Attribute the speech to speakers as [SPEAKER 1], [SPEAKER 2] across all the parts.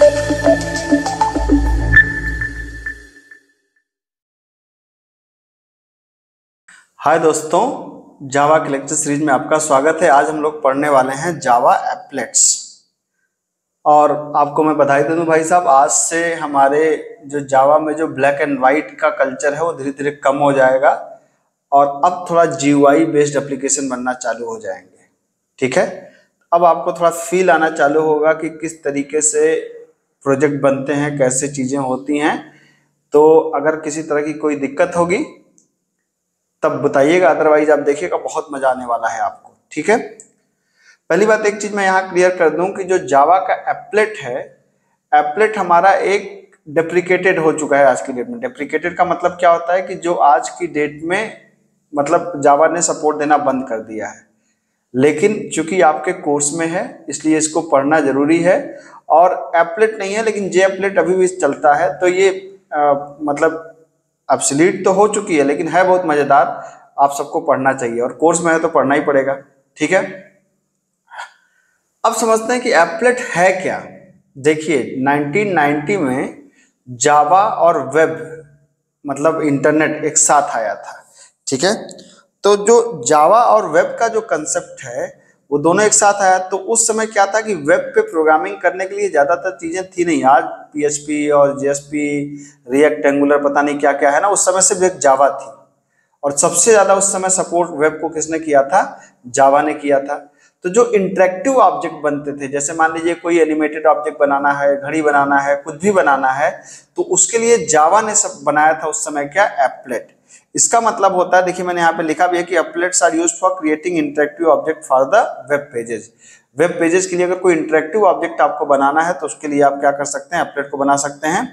[SPEAKER 1] हाय दोस्तों, जावा के lecture series में आपका स्वागत है। आज हम लोग पढ़ने वाले हैं जावा एप्लेट्स। और आपको मैं बधाई दे दूं भाई साहब, आज से हमारे जो जावा में जो ब्लैक एंड वाइट का कल्चर है वो धीरे धीरे कम हो जाएगा और अब थोड़ा जीयूआई बेस्ड एप्लीकेशन बनना चालू हो जाएंगे। ठीक है, अब आपको थोड़ा फील आना चालू होगा कि किस तरीके से प्रोजेक्ट बनते हैं, कैसे चीज़ें होती हैं। तो अगर किसी तरह की कोई दिक्कत होगी तब बताइएगा, अदरवाइज आप देखिएगा बहुत मजा आने वाला है आपको। ठीक है, पहली बात एक चीज मैं यहाँ क्लियर कर दूं कि जो जावा का एप्लेट है, एप्लेट हमारा एक डेप्रिकेटेड हो चुका है आज की डेट में। डेप्रिकेटेड का मतलब क्या होता है कि जो आज की डेट में मतलब जावा ने सपोर्ट देना बंद कर दिया है, लेकिन चूंकि आपके कोर्स में है इसलिए इसको पढ़ना जरूरी है। और एप्लेट नहीं है लेकिन जे एप्लेट अभी भी चलता है, तो ये मतलब ऑब्सोलीट तो हो चुकी है लेकिन है बहुत मजेदार, आप सबको पढ़ना चाहिए और कोर्स में है तो पढ़ना ही पड़ेगा। ठीक है, अब समझते हैं कि एप्लेट है क्या। देखिए 1990 में जावा और वेब मतलब इंटरनेट एक साथ आया था। ठीक है, तो जो जावा और वेब का जो कंसेप्ट है वो दोनों एक साथ आया। तो उस समय क्या था कि वेब पे प्रोग्रामिंग करने के लिए ज़्यादातर चीज़ें थी नहीं। आज पीएचपी और जेएसपी, रिएक्ट, एंगुलर, पता नहीं क्या क्या है ना, उस समय सिर्फ एक जावा थी। और सबसे ज़्यादा उस समय सपोर्ट वेब को किसने किया था? जावा ने किया था। तो जो इंटरेक्टिव ऑब्जेक्ट बनते थे, जैसे मान लीजिए कोई एनिमेटेड ऑब्जेक्ट बनाना है, घड़ी बनाना है, कुछ भी बनाना है, तो उसके लिए जावा ने सब बनाया था उस समय क्या? एप्लेट। इसका मतलब होता है, देखिए मैंने यहाँ पे लिखा भी है कि applets are used for creating interactive object for the web pages. Web pages के लिए अगर कोई इंटरेक्टिव ऑब्जेक्ट आपको बनाना है तो उसके लिए आप क्या कर सकते हैं? एप्लेट को बना सकते हैं।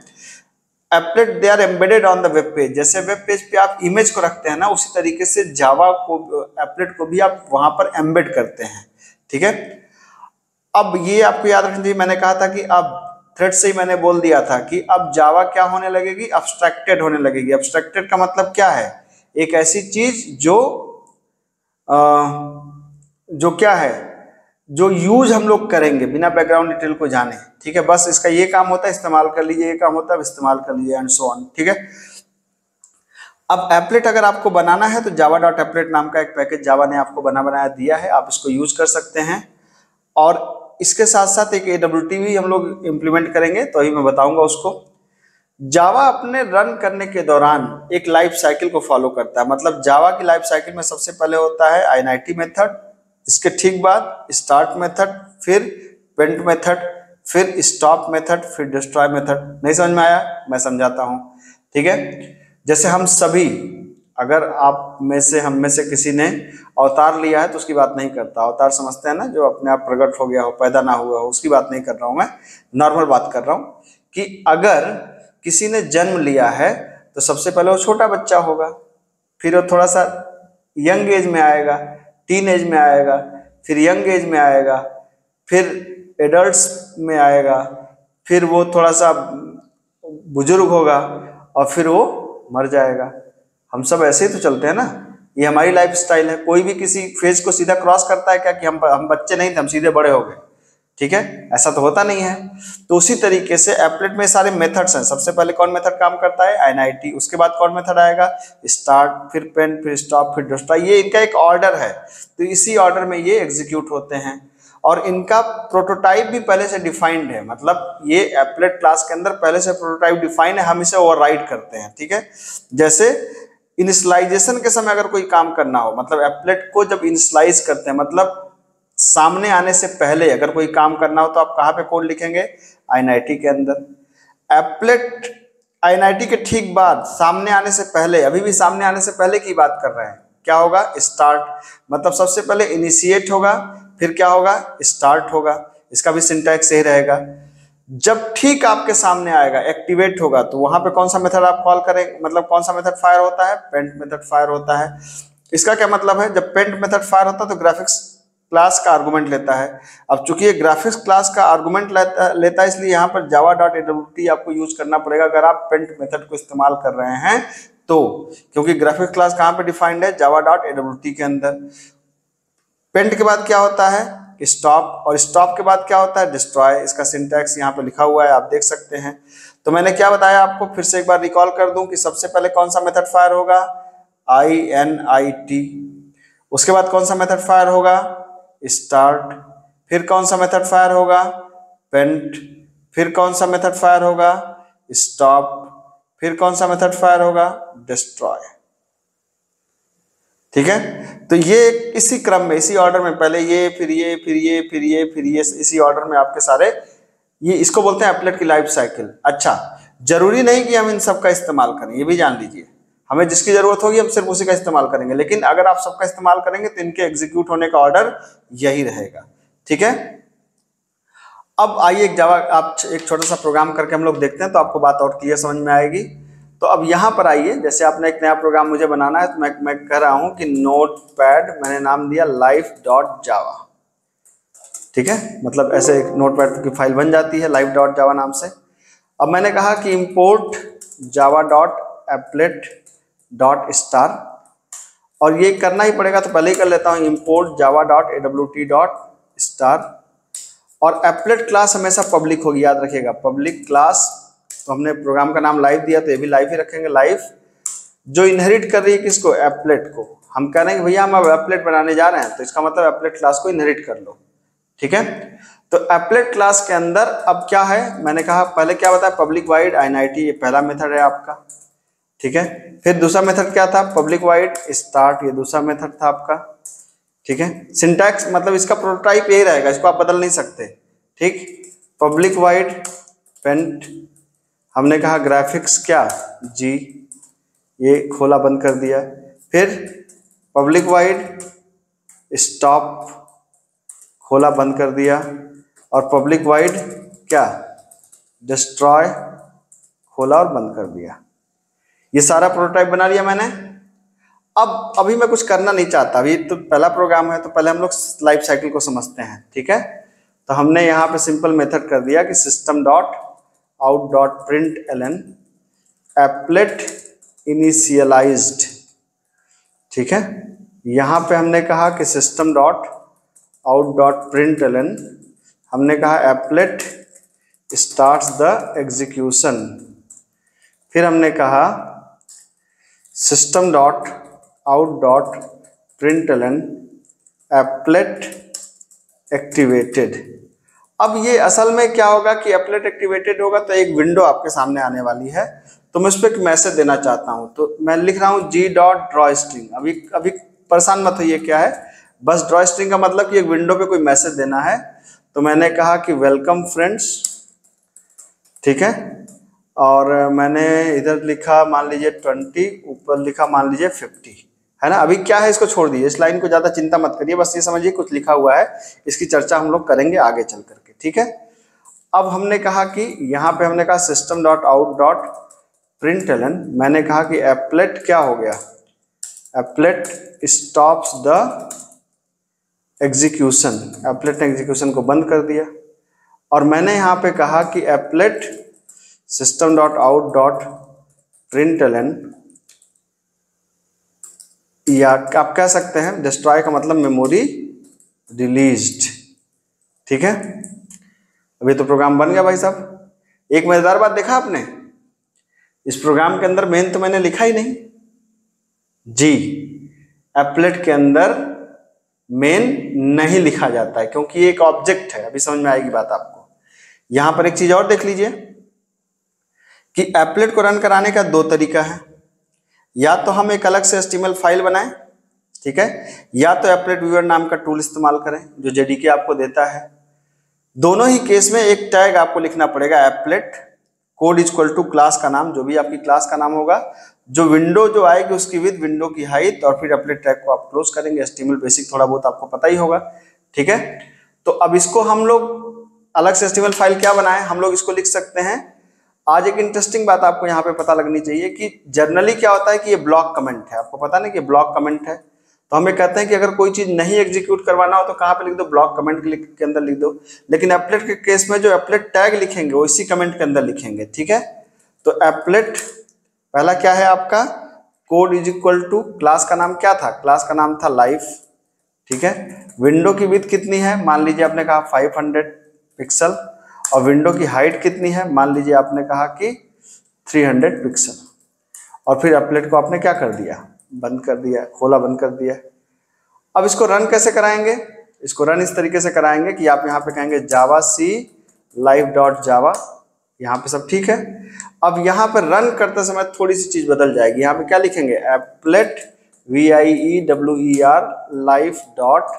[SPEAKER 1] Applet they are embedded on the web page. जैसे वेब पेज पे आप इमेज को रखते हैं ना, उसी तरीके से जावा को, एप्लेट को भी आप वहां पर एम्बेड करते हैं। ठीक है, अब ये आपको याद रखना चाहिए, मैंने कहा था कि अब थ्रेड से ही मैंने बोल दिया था कि अब जावा क्या होने लगेगी? अब्स्ट्रैक्टेड होने लगेगी। अब्स्ट्रैक्टेड का मतलब क्या है? एक ऐसी चीज जो क्या है, जो यूज हम लोग करेंगे बिना बैकग्राउंड डिटेल को जाने। ठीक है, बस इसका ये काम होता है, इस्तेमाल कर लीजिए, ये काम होता है, इस्तेमाल कर लीजिए, एंड सो ऑन। ठीक है, अब एप्लेट अगर आपको बनाना है तो जावा डॉट एप्लेट नाम का एक पैकेज जावा ने आपको बनाया दिया है, आप इसको यूज कर सकते हैं। और इसके साथ साथ एक AWT भी हम लोग इम्प्लीमेंट करेंगे, तो अभी मैं बताऊंगा उसको। जावा अपने रन करने के दौरान एक लाइफ साइकिल को फॉलो करता है। मतलब जावा की लाइफ साइकिल में सबसे पहले होता है INIT मेथड, इसके ठीक बाद स्टार्ट मेथड, फिर पेंट मेथड, फिर स्टॉप मेथड, फिर डिस्ट्रॉय मेथड। नहीं समझ में आया? मैं समझाता हूं। ठीक है, जैसे हम सभी, अगर आप में से, हम में से किसी ने अवतार लिया है तो उसकी बात नहीं करता। अवतार समझते हैं ना, जो अपने आप प्रकट हो गया हो, पैदा ना हुआ हो, उसकी बात नहीं कर रहा हूं मैं, नॉर्मल बात कर रहा हूं कि अगर किसी ने जन्म लिया है तो सबसे पहले वो छोटा बच्चा होगा, फिर वो थोड़ा सा यंग एज में आएगा, टीन एज में आएगा, फिर यंग एज में आएगा, फिर एडल्ट्स में आएगा, फिर वो थोड़ा सा बुजुर्ग होगा और फिर वो मर जाएगा। हम सब ऐसे ही तो चलते हैं ना, ये हमारी लाइफ स्टाइल है। कोई भी किसी फेज को सीधा क्रॉस करता है क्या कि हम बच्चे नहीं थे, हम सीधे बड़े हो गए? ठीक है, ऐसा तो होता नहीं है। तो उसी तरीके से एप्लेट में सारे मेथड्स हैं। सबसे पहले कौन मेथड काम करता है? INIT। उसके बाद कौन मेथड आएगा? स्टार्ट, फिर पेंट, फिर स्टॉप, फिर डिस्ट्रॉय। ये इनका एक ऑर्डर है, तो इसी ऑर्डर में ये एग्जीक्यूट होते हैं। और इनका प्रोटोटाइप भी पहले से डिफाइंड है। मतलब ये एप्लेट क्लास के अंदर पहले से प्रोटोटाइप डिफाइंड है, हम इसे ओवरराइड करते हैं। ठीक है, जैसे इनिशियलाइजेशन के समय अगर कोई काम करना हो, मतलब एप्लेट को जब इनिशियलाइज करते हैं, मतलब सामने आने से पहले अगर कोई काम करना हो तो आप कहाँ पे कोड लिखेंगे? INIT के अंदर। एप्लेट INIT के ठीक बाद सामने आने से पहले, अभी भी सामने आने से पहले की बात कर रहे हैं, क्या होगा? स्टार्ट। मतलब सबसे पहले इनिशिएट होगा, फिर क्या होगा? स्टार्ट होगा। इसका भी सिंटैक्स सही रहेगा। जब ठीक आपके सामने आएगा, एक्टिवेट होगा, तो वहां पे कौन सा मेथड आप कॉल करें, मतलब कौन सा मेथड फायर होता है? पेंट मेथड फायर होता है। इसका क्या मतलब है? जब पेंट मेथड फायर होता है तो ग्राफिक्स क्लास का आर्गुमेंट लेता है। अब चूंकि ये ग्राफिक्स क्लास का आर्गुमेंट लेता है, इसलिए यहाँ पर जावा डॉट AWT आपको यूज करना पड़ेगा अगर आप पेंट मेथड को इस्तेमाल कर रहे हैं तो, क्योंकि ग्राफिक्स क्लास कहाँ पे डिफाइंड है? जावा डॉट AWT के अंदर। पेंट के बाद क्या होता है? कि स्टॉप, और स्टॉप के बाद क्या होता है, डिस्ट्रॉय। इसका सिंटैक्स यहाँ पे लिखा हुआ है, आप देख सकते हैं। तो मैंने क्या बताया आपको, फिर से एक बार रिकॉल कर दूं कि सबसे पहले कौन सा मेथड फायर होगा, INIT। उसके बाद कौन सा मेथड फायर होगा, स्टार्ट। फिर कौन सा मेथड फायर होगा, पेंट। फिर कौन सा मेथड फायर होगा, स्टॉप। फिर कौन सा मेथड फायर होगा, डिस्ट्रॉय। ठीक है, तो ये इसी क्रम में, इसी ऑर्डर में, पहले ये, फिर ये, फिर ये, फिर ये, फिर ये, इसी ऑर्डर में आपके सारे, ये इसको बोलते हैं एप्लेट की लाइफ साइकिल। अच्छा, जरूरी नहीं कि हम इन सब का इस्तेमाल करें, ये भी जान लीजिए। हमें जिसकी जरूरत होगी हम सिर्फ उसी का इस्तेमाल करेंगे, लेकिन अगर आप सबका इस्तेमाल करेंगे तो इनके एग्जीक्यूट होने का ऑर्डर यही रहेगा। ठीक है, अब आइए एक जावा, आप एक छोटा सा प्रोग्राम करके हम लोग देखते हैं, तो आपको बात और क्लियर समझ में आएगी। तो अब यहाँ पर आइए, जैसे आपने एक नया प्रोग्राम मुझे बनाना है, तो मैं कह रहा हूँ कि नोटपैड, मैंने नाम दिया live.java। ठीक है, मतलब ऐसे एक नोटपैड की फाइल बन जाती है live.java नाम से। अब मैंने कहा कि import java.applet.star, और ये करना ही पड़ेगा, तो पहले ही कर लेता हूँ, import java.awt.star। और एप्लेट क्लास हमेशा पब्लिक होगी, याद रखिएगा, पब्लिक क्लास। तो हमने प्रोग्राम का नाम लाइव दिया, तो ये भी लाइव ही रखेंगे, लाइव। जो इनहेरिट कर रही है किसको, एप्लेट को। हम कह रहे हैं कि भैया हम अब एप्लेट बनाने जा रहे हैं, तो इसका मतलब एप्लेट क्लास को इनहेरिट कर लो। ठीक है, तो एप्लेट क्लास के अंदर अब क्या है, मैंने कहा पहले क्या बताया, पब्लिक वाइड INIT, ये पहला मेथड है आपका। ठीक है, फिर दूसरा मेथड क्या था, पब्लिक वाइड स्टार्ट, ये दूसरा मेथड था आपका। ठीक है, सिंटैक्स मतलब इसका प्रोटोटाइप यही रहेगा, इसको आप बदल नहीं सकते। ठीक, पब्लिक वाइड पेंट, हमने कहा ग्राफिक्स क्या, G, ये खोला बंद कर दिया। फिर पब्लिक वाइड स्टॉप, खोला बंद कर दिया। और पब्लिक वाइड क्या, डिस्ट्रॉय, खोला और बंद कर दिया। ये सारा प्रोटोटाइप बना लिया मैंने। अब अभी मैं कुछ करना नहीं चाहता, अभी तो पहला प्रोग्राम है, तो पहले हम लोग लाइफ साइकिल को समझते हैं। ठीक है, तो हमने यहाँ पे सिंपल मेथड कर दिया कि system.out.println एप्लेट इनिशियलाइज्ड। ठीक है, यहाँ पे हमने कहा कि system.out.println, हमने कहा एप्लेट स्टार्ट्स द एग्जीक्यूशन। फिर हमने कहा system.out.println एप्लेट एक्टिवेटेड। अब ये असल में क्या होगा कि एप्लेट एक्टिवेटेड होगा तो एक विंडो आपके सामने आने वाली है, तो मैं उस पर एक मैसेज देना चाहता हूं, तो मैं लिख रहा हूं g.drawString। अभी परेशान मत होइए क्या है, बस ड्रॉ स्ट्रिंग का मतलब कि एक विंडो पे कोई मैसेज देना है। तो मैंने कहा कि वेलकम फ्रेंड्स। ठीक है, और मैंने इधर लिखा मान लीजिए 20, ऊपर लिखा मान लीजिए 50, है ना। अभी क्या है, इसको छोड़ दीजिए, इस लाइन को ज्यादा चिंता मत करिए, बस ये समझिए कुछ लिखा हुआ है, इसकी चर्चा हम लोग करेंगे आगे चल करके। ठीक है, अब हमने कहा कि यहाँ पे हमने कहा system.out.println, मैंने कहा कि एप्लेट क्या हो गया, applet stops the execution, applet ने एग्जीक्यूशन को बंद कर दिया। और मैंने यहाँ पे कहा कि एप्लेट system.out.println, या आप कह सकते हैं डिस्ट्रॉय का मतलब मेमोरी रिलीज्ड। ठीक है, अभी तो प्रोग्राम बन गया भाई साहब। एक मजेदार बात देखा आपने, इस प्रोग्राम के अंदर मेन तो मैंने लिखा ही नहीं जी, एप्लेट के अंदर मेन नहीं लिखा जाता है क्योंकि ये एक ऑब्जेक्ट है। अभी समझ में आएगी बात आपको। यहां पर एक चीज और देख लीजिए कि एप्लेट को रन कराने का दो तरीका है, या तो हम एक अलग से HTML फाइल बनाएं, ठीक है, या तो एप्लेट व्यूअर नाम का टूल इस्तेमाल करें जो JDK आपको देता है। दोनों ही केस में एक टैग आपको लिखना पड़ेगा, applet code equal to class का नाम, जो भी आपकी क्लास का नाम होगा, जो विंडो जो आएगी उसकी विड्थ, विंडो की हाइट, और फिर एप्लेट टैग को आप क्लोज करेंगे। HTML बेसिक थोड़ा बहुत आपको पता ही होगा। ठीक है, तो अब इसको हम लोग अलग से HTML फाइल क्या बनाएं, हम लोग इसको लिख सकते हैं। आज एक इंटरेस्टिंग बात आपको यहाँ पे पता लगनी चाहिए कि जनरली क्या होता है कि ये ब्लॉक कमेंट है, आपको पता नहीं कि ब्लॉक कमेंट है, तो हमें कहते हैं कि अगर कोई चीज नहीं एग्जीक्यूट करवाना हो तो कहाँ पे लिख दो, ब्लॉक कमेंट के अंदर लिख दो। लेकिन एप्लेट के केस में जो एप्लेट टैग लिखेंगे वो इसी कमेंट के अंदर लिखेंगे। ठीक है, तो एप्लेट पहला क्या है आपका, code is equal to, class का नाम क्या था, क्लास का नाम था लाइफ। ठीक है। विंडो की विड्थ कितनी है, मान लीजिए आपने कहा 500 पिक्सल, और विंडो की हाइट कितनी है, मान लीजिए आपने कहा कि 300 पिक्सल, और फिर एप्लेट को आपने क्या कर दिया, बंद कर दिया, खोला बंद कर दिया। अब इसको रन कैसे कराएंगे, इसको रन इस तरीके से कराएंगे कि आप यहाँ पे कहेंगे जावा सी लाइव डॉट जावा, यहाँ पे सब ठीक है। अब यहाँ पर रन करते समय थोड़ी सी चीज बदल जाएगी, यहाँ पे क्या लिखेंगे, एप्लेट VIEWER लाइव डॉट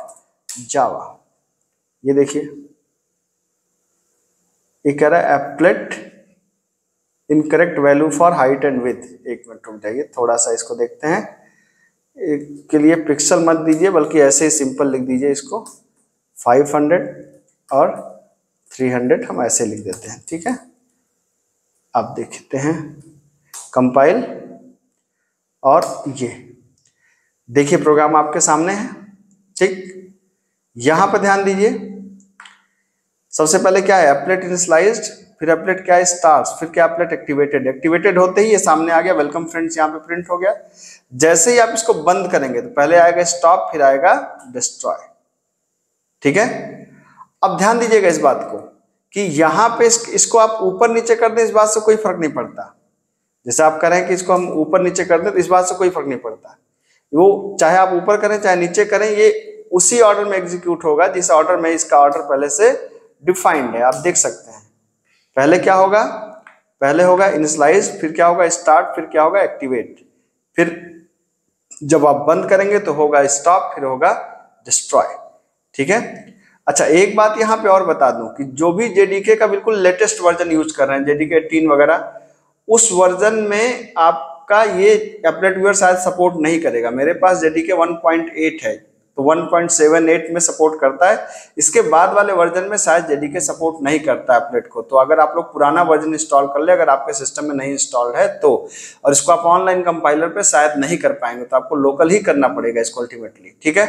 [SPEAKER 1] जावा। ये देखिए ये कह रहा है applet incorrect value for height and width. एक मिनट रुक जाइए, थोड़ा सा इसको देखते हैं। के लिए पिक्सल मत दीजिए, बल्कि ऐसे ही सिंपल लिख दीजिए इसको 500 और 300 हम ऐसे लिख देते हैं, ठीक है। आप देखते हैं कंपाइल, और ये देखिए प्रोग्राम आपके सामने है, ठीक। यहां पर ध्यान दीजिए, सबसे पहले क्या है, एप्लेट इनिशियलाइज्ड, फिर एप्लेट क्या है, स्टार्स, फिर क्या, एप्लेट एक्टिवेटेड। एक्टिवेटेड होते ही ये सामने आ गया, वेलकम फ्रेंड्स यहाँ पे प्रिंट हो गया। जैसे ही आप इसको बंद करेंगे तो पहले आएगा स्टॉप, फिर आएगा डिस्ट्रॉय, ठीक है। अब ध्यान दीजिएगा इस बात को कि यहाँ पे इसको आप ऊपर नीचे कर दें, इस बात से कोई फर्क नहीं पड़ता। जैसे आप करें कि इसको हम ऊपर नीचे कर दें तो इस बात से कोई फर्क नहीं पड़ता, वो चाहे आप ऊपर करें चाहे नीचे करें, ये उसी ऑर्डर में एग्जीक्यूट होगा जिस ऑर्डर में इसका ऑर्डर पहले से डिफाइंड है। आप देख सकते हैं पहले क्या होगा, पहले होगा इनिशियलाइज, फिर क्या होगा स्टार्ट, फिर क्या होगा एक्टिवेट, फिर जब आप बंद करेंगे तो होगा स्टॉप, फिर होगा डिस्ट्रॉय, ठीक है। अच्छा एक बात यहाँ पे और बता दूं कि जो भी जेडीके का बिल्कुल लेटेस्ट वर्जन यूज कर रहे हैं, जेडीके 18 वगैरह, उस वर्जन में आपका ये एप्लेट व्यूअर शायद सपोर्ट नहीं करेगा। मेरे पास जेडीके 1.8 है तो 1.78 में सपोर्ट करता है, इसके बाद वाले वर्जन में शायद जेडीके सपोर्ट नहीं करता है एप्लेट को। तो अगर आप लोग पुराना वर्जन इंस्टॉल कर ले, अगर आपके सिस्टम में नहीं इंस्टॉल्ड है तो, और इसको आप ऑनलाइन कंपाइलर पे शायद नहीं कर पाएंगे, तो आपको लोकल ही करना पड़ेगा इसको अल्टीमेटली, ठीक है।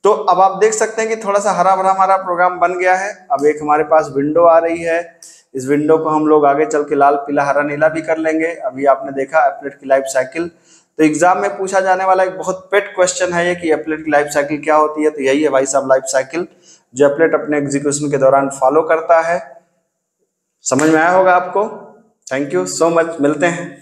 [SPEAKER 1] तो अब आप देख सकते हैं कि थोड़ा सा हरा भरा हमारा प्रोग्राम बन गया है। अब एक हमारे पास विंडो आ रही है, इस विंडो को हम लोग आगे चल के लाल पीला हरा नीला भी कर लेंगे। अभी आपने देखा एप्लेट की लाइफ साइकिल, तो एग्जाम में पूछा जाने वाला एक बहुत पेट क्वेश्चन है ये कि एप्लेट की लाइफ साइकिल क्या होती है। तो यही है भाई साहब लाइफ साइकिल, जो एप्लेट अपने एग्जीक्यूशन के दौरान फॉलो करता है। समझ में आया होगा आपको। थैंक यू सो मच, मिलते हैं।